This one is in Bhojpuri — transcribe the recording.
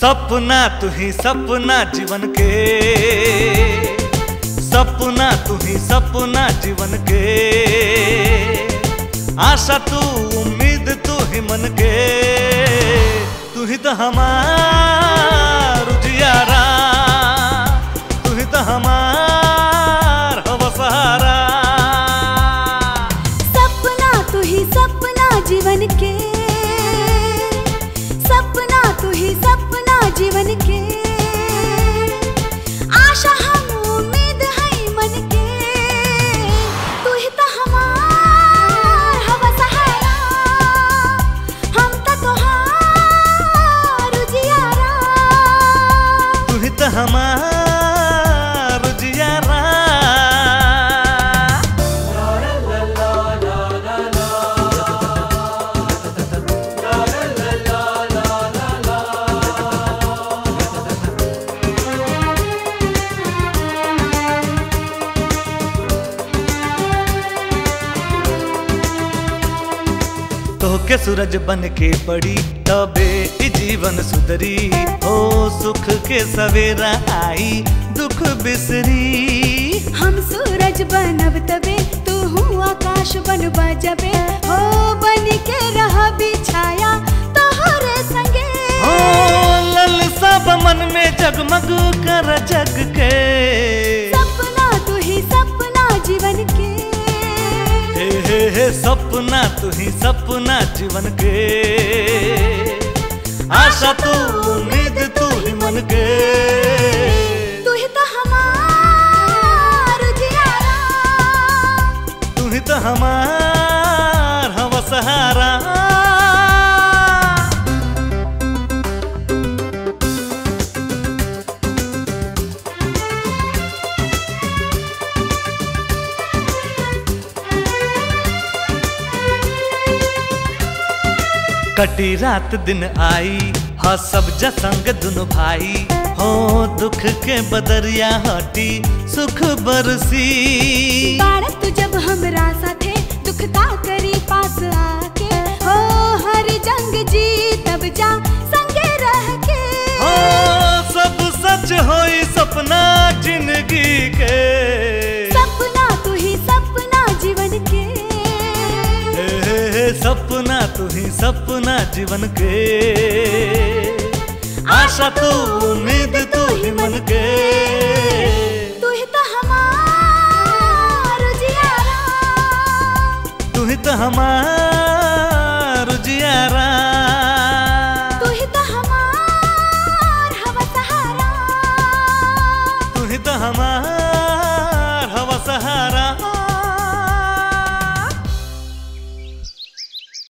सपना तू ही सपना जीवन के, सपना तू ही सपना जीवन के, आशा तू उम्मीद तू ही मन के, तू ही तो हमार उजियारा, तू ही तो हमार हवा सहारा। सपना तू ही सपना जीवन के, सपना तू ही सपना जीवन के, आशा हम उम्मीद है मन के, तू ही तो हमार हवा सहारा, हम तो तोहार उजियारा, तू ही तो हमार उजियारा। तोहके सूरज बन के पड़ी तबे जीवन सुधरी, हो सुख के सवेरा आई दुख बिसरी। हम सूरज बनब तबे तू हूँ आकाश बनब जबे, हो बन के रह बिछाया तोहरे संगे। हो ललसा मन में जगमग कर जग के, सपना तू ही सपना जीवन के, हे सपना तू ही सपना जीवन के, आशा तू उम्मीद तू ही मन के, तू ही तो हमार उजियारा, तू ही तो हमार हवा सहारा। कटी रात दिन आई हा सब जसंग दुनु भाई, हो दुख के बदरिया हटी सुख बरसी। बाड़ तू जब हमरा साथे दुख का करी पास आके, हो हर जंग जी तब जा संगे रह के, हो सब सच होई सपना जिंदगी के, सपना तू ही सपना जीवन के, सपना तू ही सपना जीवन के, आशा तू उम्मीद तू ही मन के, तू ही तो हमार उजियारा, तू ही तो हमार